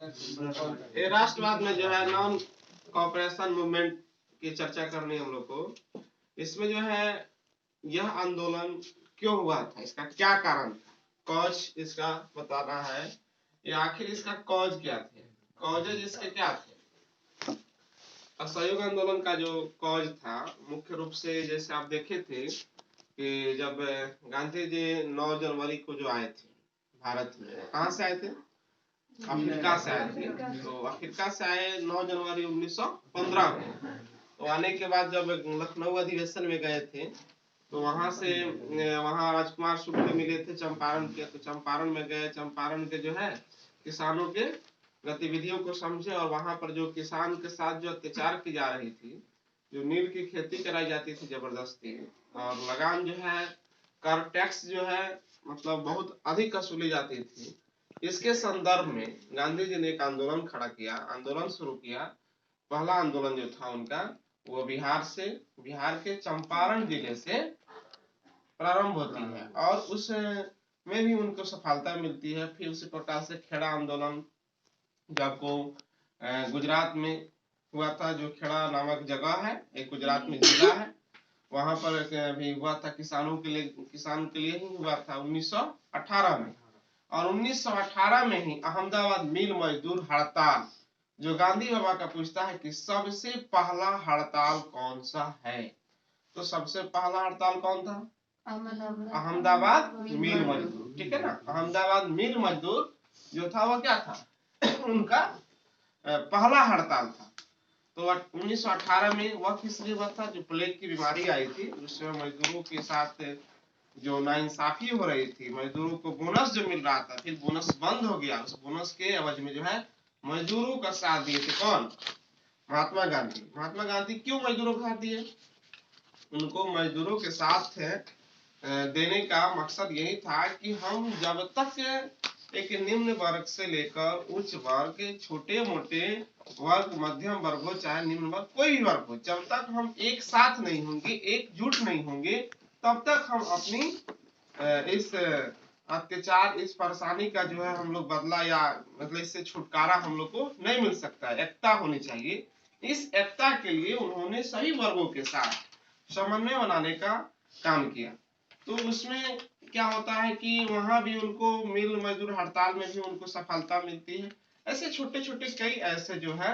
ये राष्ट्रवाद में जो है नॉन कॉपरेशन मूवमेंट की चर्चा करनी हम लोग को। इसमें जो है यह आंदोलन क्यों हुआ था, इसका क्या कारण था, कॉज इसका बताना है। ये आखिर इसका कॉज क्या थे, कॉजेज इसके क्या थे। असहयोग आंदोलन का जो कॉज था मुख्य रूप से जैसे आप देखे थे कि जब गांधी जी 9 जनवरी को जो आए थे भारत में, कहाँ से आए थे, अफ्रीका से आए थे। तो अफ्रीका से आए 9 जनवरी 1915 को। तो आने के बाद जब लखनऊ अधिवेशन में गए थे तो वहां से वहां राजकुमार शुक्ल मिले थे चंपारण के। तो चंपारण में गए, चंपारण के जो है किसानों के गतिविधियों को समझे और वहां पर जो किसान के साथ जो अत्याचार की जा रही थी, जो नील की खेती कराई जाती थी जबरदस्ती, और लगान जो है कर टैक्स जो है मतलब बहुत अधिक वसूली जाती थी, इसके संदर्भ में गांधी जी ने एक आंदोलन खड़ा किया, आंदोलन शुरू किया। पहला आंदोलन जो था उनका वो बिहार के चंपारण जिले से प्रारंभ होती है और उस में भी उनको सफलता मिलती है। फिर उसी प्रकार से खेड़ा आंदोलन जब को गुजरात में हुआ था, जो खेड़ा नामक जगह है एक गुजरात में जिला है, वहां पर भी हुआ था, किसान के लिए ही हुआ था 1918 में। और 1918 में ही अहमदाबाद मिल मजदूर हड़ताल, जो गांधी बाबा का पूछता है कि सबसे पहला हड़ताल कौन सा है, तो सबसे पहला हड़ताल कौन था, अहमदाबाद मिल मजदूर, ठीक है ना। अहमदाबाद मिल मजदूर जो था वो क्या था उनका पहला हड़ताल था। तो 1918 में वह किस लिए हुआ था, जो प्लेग की बीमारी आई थी, उसमें मजदूरों के साथ जो नाइंसाफी हो रही थी, मजदूरों को बोनस जो मिल रहा था, फिर बोनस बंद हो गया। उस बोनस के एवज में जो है मजदूरों का साथ दिए थे कौन, महात्मा गांधी। महात्मा गांधी क्यों मजदूरों का साथ दिए, उनको मजदूरों के साथ देने का मकसद यही था कि हम जब तक एक निम्न वर्ग से लेकर उच्च वर्ग, छोटे मोटे वर्ग, मध्यम वर्ग हो चाहे निम्न वर्ग, कोई भी वर्ग हो, जब तक हम एक साथ नहीं होंगे, एकजुट नहीं होंगे, तब तक हम अपनी इस अत्याचार, इस परेशानी का जो है हम लोग बदला या मतलब इससे छुटकारा हम लोग को नहीं मिल सकता है। एकता होनी चाहिए। इस एकता के लिए उन्होंने सभी वर्गों के साथ समन्वय बनाने का काम किया। तो उसमें क्या होता है कि वहां भी उनको मिल मजदूर हड़ताल में भी उनको सफलता मिलती है। ऐसे छोटे छोटे कई ऐसे जो है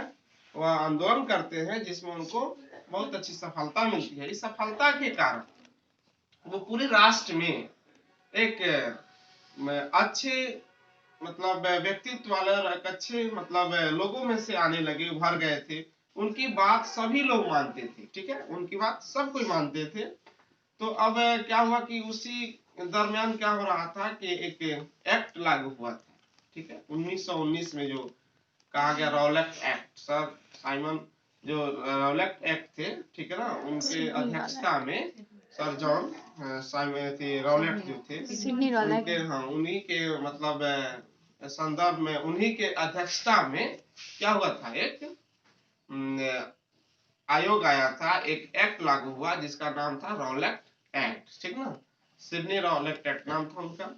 वह आंदोलन करते हैं जिसमें उनको बहुत अच्छी सफलता मिलती है। इस सफलता के कारण वो पूरे राष्ट्र में एक अच्छे मतलब व्यक्तित्व वाले और एक अच्छे मतलब लोगों में से आने लगे, उभर गए थे। उनकी बात सभी लोग मानते थे, ठीक है, उनकी बात सब कोई मानते थे। तो अब क्या हुआ कि उसी दरमियान क्या हो रहा था कि एक एक्ट लागू हुआ था, ठीक है, 1919 में जो कहा गया रॉलेट एक्ट, सर साइमन जो रॉलेट एक्ट थे, ठीक है ना, उनके अध्यक्षता में सर जॉन रॉलेट जो थे उनके, हाँ, उन्हीं के मतलब संदर्भ में, उन्हीं के अध्यक्षता में क्या हुआ था, एक आयोग आया था, एक एक्ट लागू हुआ जिसका नाम था रॉलेट एक्ट, ठीक ना, सिडनी रॉलेट एक्ट नाम था उनका।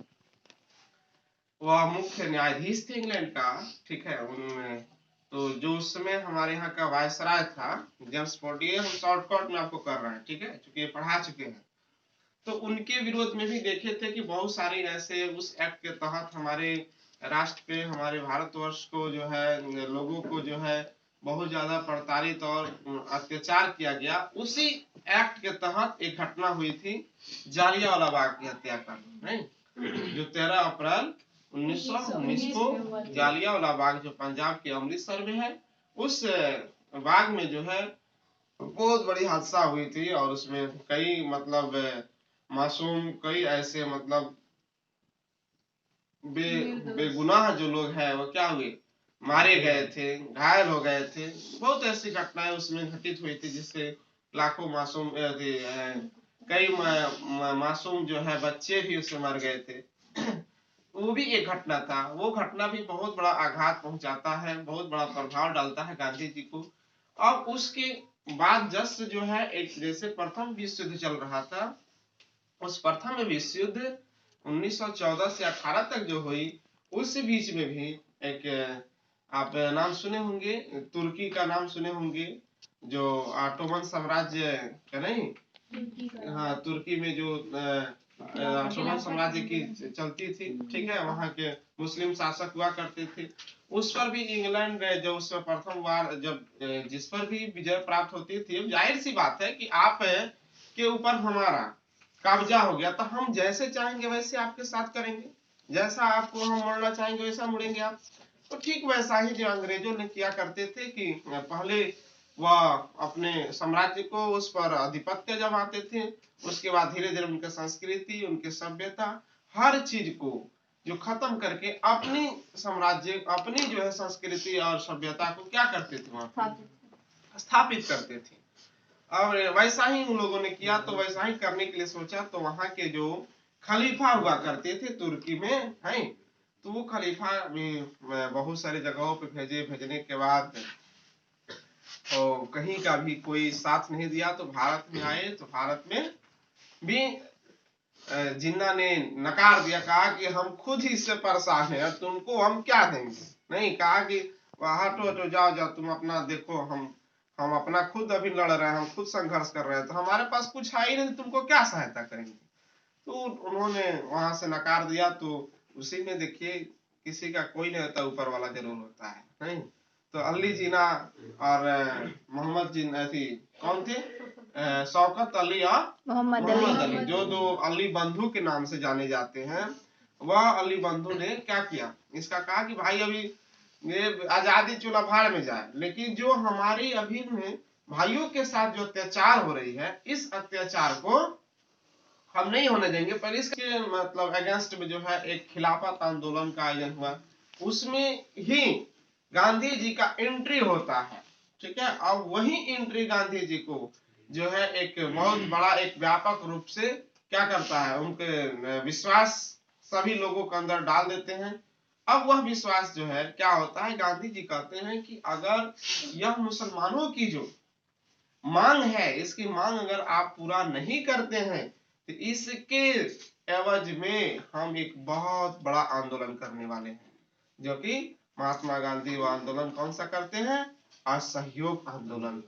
वह मुख्य न्यायाधीश थे इंग्लैंड का, ठीक है। उनमें तो जो उस समय हमारे यहाँ का वायसराय था जेम्स फोर्टियर, हम शॉर्टकट में आपको कर रहे हैं, ठीक है, चूंकि ये पढ़ा चुके हैं। तो उनके विरोध में भी देखे थे कि बहुत सारे ऐसे उस एक्ट के तहत हमारे राष्ट्र पे, हमारे भारतवर्ष को जो है, लोगों को जो है बहुत ज्यादा प्रताड़ित और अत्याचार किया गया। उसी एक्ट के तहत एक घटना हुई थी, जालियांवाला बाग की हत्याकांड, नहीं, जो 13 अप्रैल 1919 को जालियांवाला बाग जो पंजाब के अमृतसर में है, उस बाग में जो है बहुत बड़ी हादसा हुई थी और उसमें कई मतलब मासूम, कई ऐसे मतलब बेगुनाह जो लोग हैं वो क्या हुए, मारे गए थे, घायल हो गए थे। बहुत ऐसी घटनाएं उसमें घटित हुई थी जिससे लाखों मासूम कई मासूम जो है बच्चे भी उससे मर गए थे। वो भी एक घटना था। वो घटना भी बहुत बड़ा आघात पहुंचाता है, बहुत बड़ा प्रभाव डालता है गांधी जी को। और उसके बाद जस्ट जो है एक जैसे प्रथम विश्व युद्ध चल रहा था, उस प्रथम विश्व युद्ध 1914 से 18 तक जो हुई, उस बीच में भी एक आप नाम सुने होंगे, तुर्की का नाम सुने होंगे, जो ऑटोमन साम्राज्य का नहीं, हाँ तुर्की में जो ऑटोमन साम्राज्य की चलती थी, ठीक है, वहाँ के मुस्लिम शासक हुआ करते थे। उस पर भी इंग्लैंड जो उस प्रथम बार जब जिस पर भी विजय प्राप्त होती थी, जाहिर सी बात है कि आप के ऊपर हमारा कब्जा हो गया तो हम जैसे चाहेंगे वैसे आपके साथ करेंगे, जैसा आपको हम मोड़ना चाहेंगे वैसा मुड़ेंगे आप। तो ठीक वैसा ही जो अंग्रेजों ने किया करते थे कि पहले वह अपने साम्राज्य को उस पर आधिपत्य जमाते थे, उसके बाद धीरे धीरे उनकी संस्कृति, उनकी सभ्यता, हर चीज को जो खत्म करके अपनी साम्राज्य, अपनी जो है संस्कृति और सभ्यता को क्या करते थे, वहां स्थापित करते थे। और वैसा ही उन लोगों ने किया, तो वैसा ही करने के लिए सोचा, तो वहां के जो खलीफा हुआ करते थे तुर्की में है, तो वो खलीफा में बहुत सारी जगहों पे भेजने के बाद तो कहीं का भी कोई साथ नहीं दिया, तो भारत में आए, तो भारत में भी जिन्ना ने नकार दिया, कहा कि हम खुद ही इससे परेशान हैं, तुमको हम क्या देंगे, नहीं, कहा कि हटो हटो, जाओ जाओ, तुम अपना देखो, हम अपना खुद अभी लड़ रहे हैं, हम खुद संघर्ष कर रहे हैं, तो हमारे पास कुछ है ही नहीं, तुमको क्या सहायता करेंगे। तो उन्होंने वहां से नकार दिया। तो उसी में देखिए किसी का कोई नहीं होता, ऊपर वाला जरूर होता है, नहीं। तो अली जिना और मोहम्मद जिन्ना थी, कौन थे, शौकत अली और मोहम्मद अली, जो दो अली बंधु के नाम से जाने जाते हैं, वह अली बंधु ने क्या किया, इसका कहा कि भाई अभी ये आजादी चूल्हा भाड़ में जाए, लेकिन जो हमारी अभी में भाइयों के साथ जो अत्याचार हो रही है, इस अत्याचार को हम नहीं होने देंगे। पर इसके मतलब अगेंस्ट में जो है एक खिलाफत आंदोलन का आयोजन हुआ, उसमें ही गांधी जी का एंट्री होता है, ठीक है। अब वही एंट्री गांधी जी को जो है एक बहुत बड़ा, एक व्यापक रूप से क्या करता है, उनके विश्वास सभी लोगों के अंदर डाल देते हैं। अब वह विश्वास जो है क्या होता है, गांधी जी कहते हैं कि अगर यह मुसलमानों की जो मांग है, इसकी मांग अगर आप पूरा नहीं करते हैं, तो इसके एवज में हम एक बहुत बड़ा आंदोलन करने वाले हैं, जो कि महात्मा गांधी वो आंदोलन कौन सा करते हैं, असहयोग आंदोलन।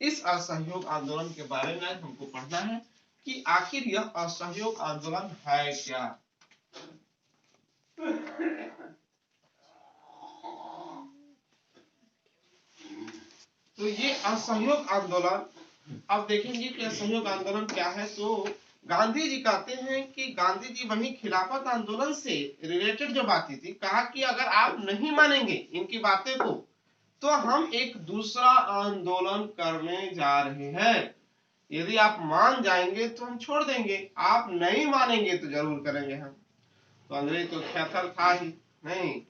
इस असहयोग आंदोलन के बारे में हमको पढ़ना है कि आखिर यह असहयोग आंदोलन है क्या। तो ये असहयोग आंदोलन, अब देखेंगे कि असहयोग आंदोलन क्या है। तो गांधी जी कहते हैं कि गांधी जी वही खिलाफत आंदोलन से रिलेटेड जो बातें थी, कहा कि अगर आप नहीं मानेंगे इनकी बातें को, तो हम एक दूसरा आंदोलन करने जा रहे हैं। यदि आप मान जाएंगे तो हम छोड़ देंगे, आप नहीं मानेंगे तो जरूर करेंगे हम। तो अंग्रेज तो थेथर था ही नहीं,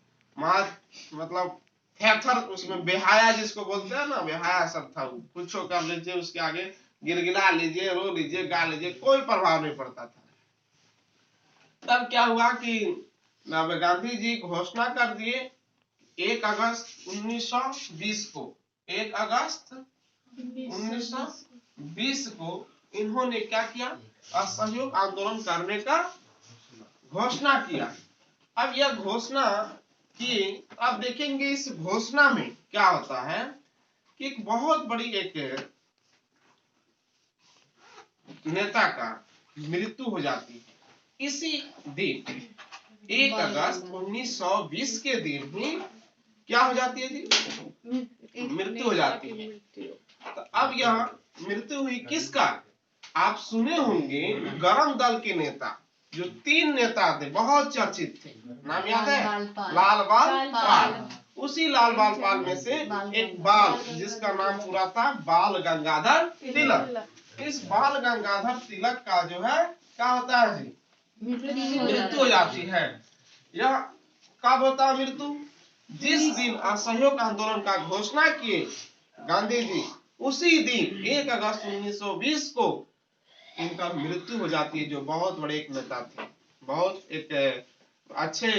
मतलब थेथर, उसमें बेहाया जिसको बोलते हैं ना, बेहाया सब था। कुछ कर लीजिए, उसके आगे गिड़गिड़ा लीजिए, रो लीजिए, गा लीजिए, कोई प्रभाव नहीं पड़ता था। तब क्या हुआ कि गांधी जी घोषणा कर दिए 1 अगस्त 1920 को, 1 अगस्त 1920 को इन्होंने क्या किया, असहयोग आंदोलन करने का घोषणा किया। अब यह घोषणा की, अब देखेंगे इस घोषणा में क्या होता है कि एक बहुत बड़ी एक नेता का मृत्यु हो जाती है इसी दिन, 1 अगस्त 1920 के दिन ही क्या हो जाती है जी, मृत्यु हो जाती है। तो अब यह मृत्यु हुई किसका, आप सुने होंगे गरम दल के नेता, जो 3 नेता थे, बहुत चर्चित थे, नाम याद है, लाल बाल पाल। उसी लाल बाल पाल में से एक बाल, जिसका नाम पूरा था बाल गंगाधर तिलक। इस बाल गंगाधर तिलक का जो है क्या होता है जी, मृत्यु हो जाती है। यह कब होता है मृत्यु, जिस दिन असहयोग आंदोलन का घोषणा किए गांधी जी, उसी दिन 1 अगस्त 1920 को इनका मृत्यु हो जाती है। जो बहुत बड़े एक नेता थे, बहुत एक अच्छे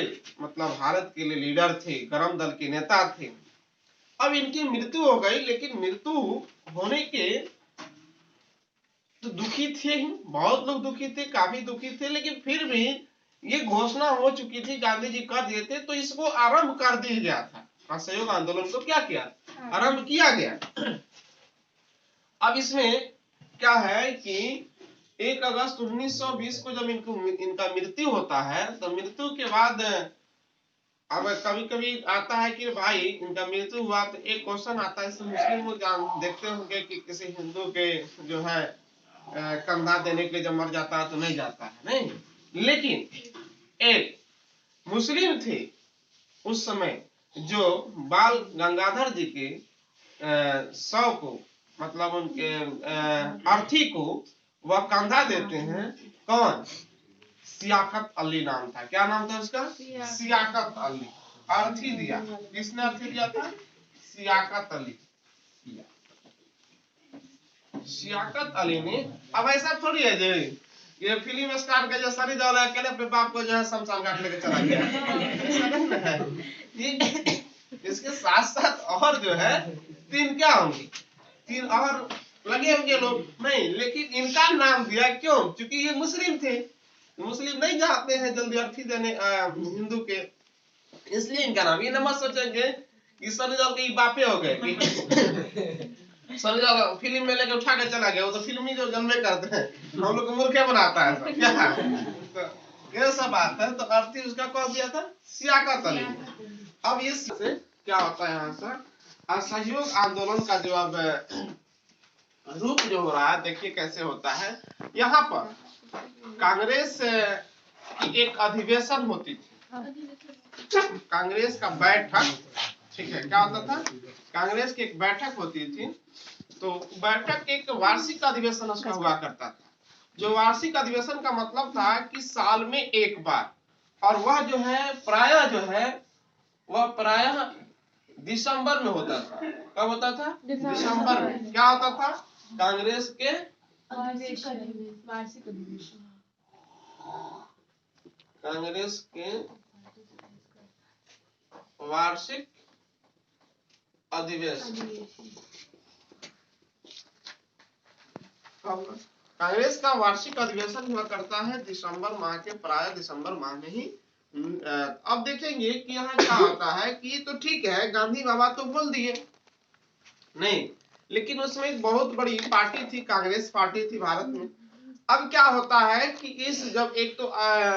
मतलब भारत के लिए लीडर थे, गरम दल के नेता थे। अब इनकी मृत्यु हो गई, लेकिन मृत्यु होने के तो दुखी थे ही, बहुत लोग दुखी थे, काफी दुखी थे, लेकिन फिर भी ये घोषणा हो चुकी थी, गांधी जी कर दिए थे, तो इसको आरंभ कर दिया गया था। असहयोग आंदोलन को क्या किया, आरंभ किया गया। अब इसमें क्या है कि 1 अगस्त 1920 को जब इनका मृत्यु होता है, तो मृत्यु के बाद अब कभी कभी आता है कि भाई इनका मृत्यु हुआ, तो एक क्वेश्चन आता है, मुस्लिम लोग देखते होंगे कि किसी हिंदू के जो है कंधा देने के लिए जब मर जाता है तो नहीं जाता है, नहीं। लेकिन एक मुस्लिम थे उस समय जो बाल गंगाधर जी के शव को, मतलब उनके अर्थी को वह कंधा देते हैं। कौन? सियाकत अली नाम था। क्या नाम था उसका? सियाकत अली। अर्थी दिया, किसने अर्थी दिया था? सियाकत अली। सियाकत अली ने। अब ऐसा थोड़ी है जी ये फिल्म स्टार का जो सनी देओल अकेले अपने बाप को जो है शमशान घाट लेके चला गया, ऐसा नहीं ना है। इसके साथ साथ और जो है 3 क्या होंगे, 3 और लगे होंगे लोग, नहीं, लेकिन इनका नाम दिया क्यों? क्योंकि ये मुस्लिम थे, मुस्लिम नहीं जाते हैं जल्दी अर्थी देने हिंदू के, इसलिए इनका नाम। ये नंबर सोचेंगे कि सनी देओल के बापे हो गए, सनी देओल फिल्म में लेके उठा के चला गया, वो तो फिल्मी जो जन्मे करते हैं, हम लोग को मूर्खे बनाता है सब, क्या तो ये सब बात है। तो अर्थी उसका कौन दिया था? सियाकत अली। अब इससे क्या होता है, यहाँ से असहयोग आंदोलन का जो अब रूप जो हो रहा है, देखिए कैसे होता है। यहाँ पर कांग्रेस की एक अधिवेशन होती थी, कांग्रेस का बैठक, ठीक है, क्या होता था? कांग्रेस की एक बैठक होती थी। तो बैठक एक वार्षिक अधिवेशन उसका हुआ करता था, जो वार्षिक अधिवेशन का मतलब था कि साल में एक बार, और वह जो है प्रायः जो है वह प्रायः दिसंबर में होता था। कब होता था? दिसंबर में। क्या होता था? कांग्रेस के कांग्रेस के वार्षिक अधिवेशन। कांग्रेस का वार्षिक अधिवेशन हुआ करता है दिसंबर माह के, प्राय दिसंबर माह में ही। अब देखेंगे कि यहाँ क्या होता है कि तो ठीक है, गांधी बाबा तो बोल दिए नहीं, लेकिन उसमें एक बहुत बड़ी पार्टी थी, कांग्रेस पार्टी थी भारत में। अब क्या होता है कि इस जब एक तो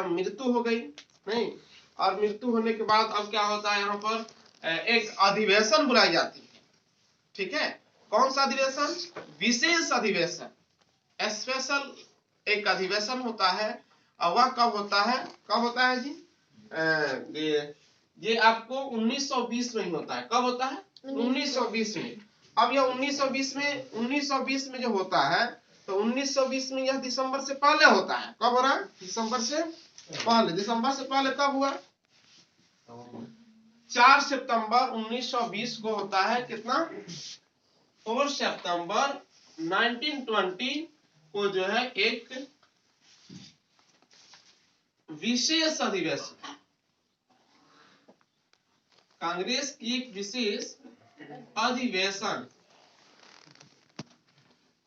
मृत्यु हो गई, नहीं, और मृत्यु होने के बाद अब क्या होता है, यहाँ पर एक अधिवेशन बुलाई जाती है, ठीक है। कौन सा अधिवेशन? विशेष अधिवेशन, स्पेशल एक अधिवेशन होता है। और वह कब होता है? कब होता है जी? ये आपको 1920 में ही होता है। कब होता है? 1920 में। अब यह 1920 में जो होता है, तो 1920 में यह दिसंबर से पहले होता है। कब हो रहा है? दिसंबर से पहले। दिसंबर से पहले कब हुआ? 4 सितंबर 1920 को होता है। कितना? 4 सितंबर 1920 को जो है एक विशेष अधिवेशन, कांग्रेस की एक विशेष अधिवेशन,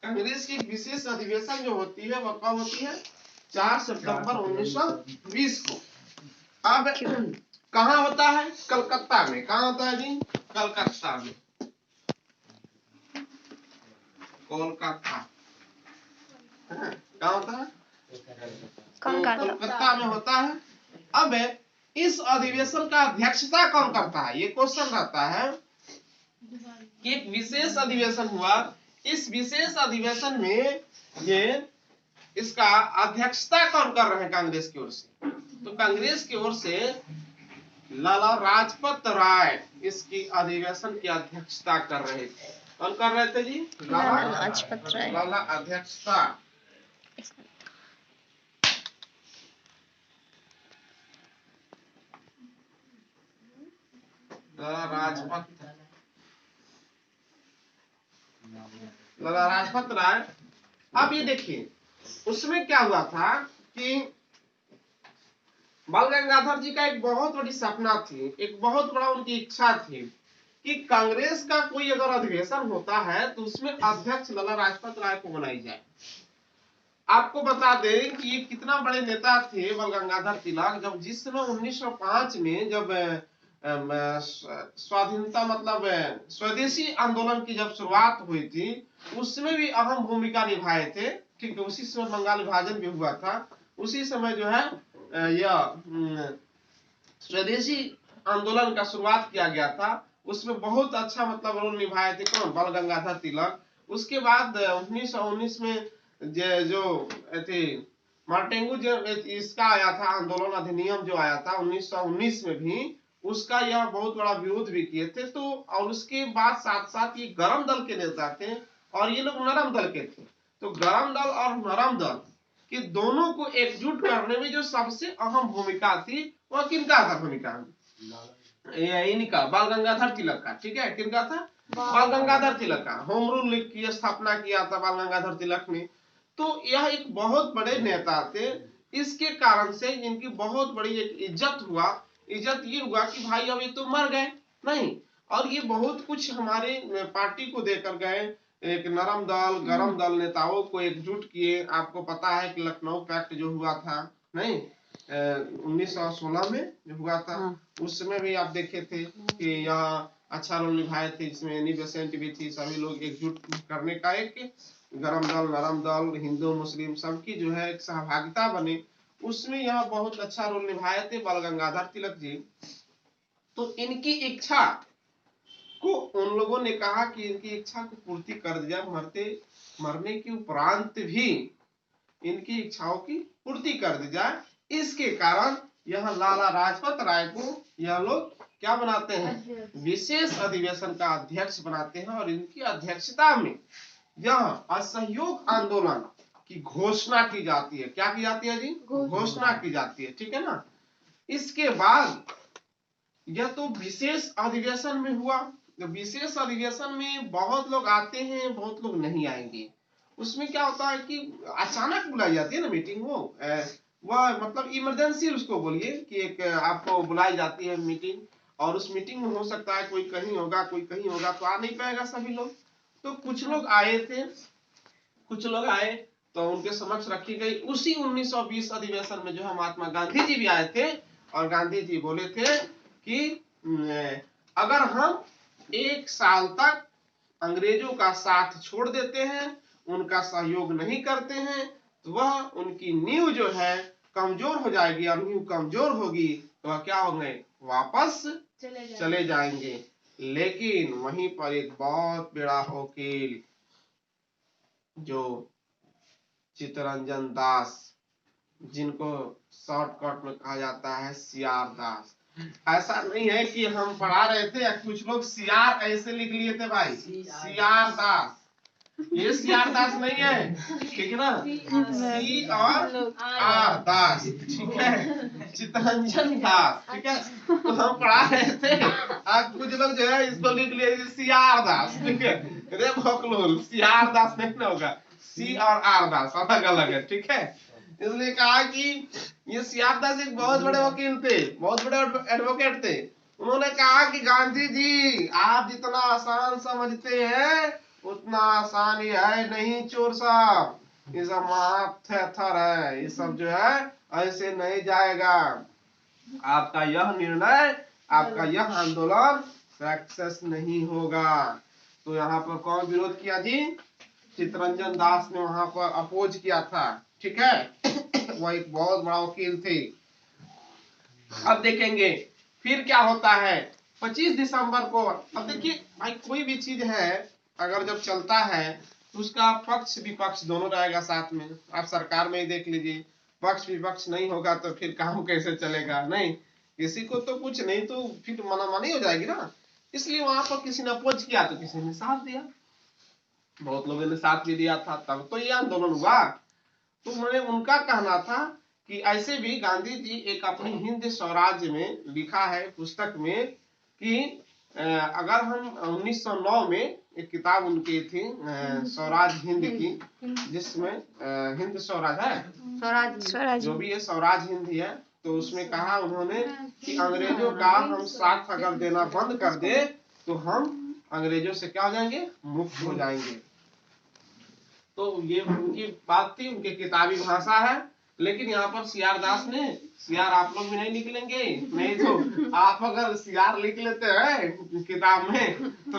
कांग्रेस की एक विशेष अधिवेशन जो होती है वह कब होती है? 4 सितंबर 1920 को। अब कहाँ होता है? कलकत्ता में। कहाँ होता है जी? कलकत्ता में। कोलकाता कहाँ होता है? कलकत्ता में होता है। अब इस अधिवेशन का अध्यक्षता कौन करता है? ये क्वेश्चन रहता है कि एक विशेष अधिवेशन हुआ, इस विशेष अधिवेशन में ये इसका अध्यक्षता कौन कर रहे हैं कांग्रेस की ओर से? तो कांग्रेस की ओर से लाला लाजपत राय इसकी अधिवेशन की अध्यक्षता कर रहे थे। कौन कर रहे थे जी? लाला लाजपत राय। लाला अध्यक्षता। लाला लाजपत राय। अब ये देखिए उसमें क्या हुआ था कि बाल गंगाधर जी का एक बहुत बड़ी सपना थी, एक बहुत बड़ा उनकी इच्छा थी कि कांग्रेस का कोई अगर अधिवेशन होता है तो उसमें अध्यक्ष लाला लाजपत राय को बनाई जाए। आपको बता दें कि ये कितना बड़े नेता थे बाल गंगाधर तिलक, जब जिस समय 1905 में जब स्वाधीनता मतलब स्वदेशी आंदोलन की जब शुरुआत हुई थी उसमें भी अहम भूमिका निभाए थे। ठीक है, उसी समय बंगाल विभाजन भी हुआ था, उसी समय जो है यह स्वदेशी आंदोलन का शुरुआत किया गया था। उसमें बहुत अच्छा मतलब रोल निभाए थे कौन? बाल गंगाधर तिलक। उसके बाद 1919 में जो थे मार्टेंगू जो इसका आया था आंदोलन अधिनियम जो आया था 1919 में भी, उसका यह बहुत बड़ा विरोध भी किए थे। तो और उसके बाद साथ साथ ये गरम दल के नेता थे और ये लोग नरम दल के थे। तो गरम दल और नरम दल कि दोनों को एकजुट करने में जो सबसे अहम भूमिका थी वह किनका था? भूमिका इनका बाल गंगाधर तिलक का। ठीक है, किनका था? बाल गंगाधर तिलक का। होम रूल लीग की स्थापना किया था बाल गंगाधर तिलक ने। तो यह एक बहुत बड़े नेता थे। इसके कारण से इनकी बहुत बड़ी एक इज्जत हुआ। इज्जत ये हुआ कि भाई अब ये तो मर गए नहीं, और ये बहुत कुछ हमारे पार्टी को देकर गए। एक नरम दल गरम दल नेताओं को एकजुट किए। आपको पता है कि लखनऊ पैक्ट जो हुआ था नहीं 1916 में जो हुआ था, उस समय भी आप देखे थे कि यह अच्छा रोल निभाए थे। इसमें एनी बेसेंट भी थी। सभी लोग एकजुट करने का एक गरम दल नरम दल हिंदू मुस्लिम सबकी जो है एक सहभागिता बने, उसमें यह बहुत अच्छा रोल निभाए थे बाल गंगाधर तिलक जी। तो इनकी इच्छा को उन लोगों ने कहा कि इनकी इच्छा को पूर्ति कर दिया, मरने के उपरांत भी इनकी इच्छाओं की पूर्ति कर दी जाए। इसके कारण यह लाला लाजपत राय को यह लोग क्या बनाते हैं? विशेष अधिवेशन का अध्यक्ष बनाते हैं और इनकी अध्यक्षता में यह असहयोग आंदोलन की घोषणा की जाती है। क्या की जाती है जी? घोषणा की जाती है। ठीक है ना। इसके बाद यह तो विशेष अधिवेशन में हुआ। विशेष अधिवेशन में बहुत लोग आते हैं, बहुत लोग नहीं आएंगे। उसमें क्या होता है कि अचानक बुलाई जाती है ना मीटिंग। वह मतलब इमरजेंसी उसको बोलिए कि एक आपको बुलाई जाती है मीटिंग, और उस मीटिंग में हो सकता है कोई कहीं होगा कोई कहीं होगा, तो आ नहीं पाएगा सभी लोग। तो कुछ लोग आए थे, कुछ लोग आए तो उनके समक्ष रखी गई। उसी 1920 अधिवेशन में जो है महात्मा गांधी जी भी आए थे और गांधी जी बोले थे कि अगर हम 1 साल तक अंग्रेजों का साथ छोड़ देते हैं, उनका सहयोग नहीं करते हैं, तो वह उनकी नींव जो है कमजोर हो जाएगी, और नींव कमजोर होगी तो वह क्या होंगे? वापस चले जाएंगे। लेकिन वहीं पर एक बहुत बड़ा वकील जो चित्तरंजन दास, जिनको शॉर्टकट में कहा जाता है सीआर दास। ऐसा नहीं है कि हम पढ़ा रहे थे कुछ लोग सीआर ऐसे लिख लिए थे भाई, सीआर दास। ये सीआर दास नहीं है, ठीक है ना। सी और आर दास, ठीक है, चित्तरंजन दास, ठीक है। तो हम पढ़ा रहे थे, आज कुछ लोग जो है इसको लिख लिए सीआर दास, ठीक है। अरे भोकलोल, सीआर दास नहीं ना होगा, सी और आर दास अलग अलग है, ठीक है। इसलिए कहा कि ये सीआर दास एक बहुत बड़े वकील थे, बहुत बड़े एडवोकेट थे। उन्होंने कहा कि गांधी जी आप जितना आसान समझते हैं उतना आसान ही है नहीं चोर साहब, ये सब महाथर है, ये सब जो है ऐसे नहीं जाएगा। आपका यह निर्णय, आपका यह आंदोलन सक्सेस नहीं होगा। तो यहाँ पर कौन विरोध किया जी? चित्तरंजन दास ने वहां पर अपोज किया था, ठीक है। वह एक बहुत बड़ा वकील थे। अब देखेंगे फिर क्या होता है 25 दिसंबर को। अब देखिए भाई कोई भी चीज है अगर जब चलता है तो उसका पक्ष विपक्ष दोनों रहेगा साथ में। आप सरकार में ही देख लीजिए, पक्ष विपक्ष नहीं होगा तो फिर काम कैसे चलेगा? नहीं, किसी को तो कुछ नहीं तो फिर मनामानी हो जाएगी ना। इसलिए वहां पर किसी ने अपोज किया तो किसी ने साथ दिया, बहुत लोगों ने साथ भी दिया था, तब तो ये आंदोलन हुआ। तो उनका कहना था कि ऐसे भी गांधी जी एक अपनी हिंद स्वराज्य में लिखा है पुस्तक में कि अगर हम 1909 में एक किताब उनकी थी स्वराज हिंद की, जिसमें हिंद स्वराज है, स्वराज जो भी है स्वराज हिंद है। तो उसमें कहा उन्होंने कि अंग्रेजों का हम साथ अगर देना बंद कर दे तो हम अंग्रेजों से क्या हो जाएंगे? मुक्त हो जाएंगे। तो ये उनकी बात थी, उनकी किताबी भाषा है। लेकिन यहाँ पर सीआर दास ने, सीआर आप लोग भी नहीं निकलेंगे, नहीं तो आप अगर सीआर लिख लेते हैं किताब में तो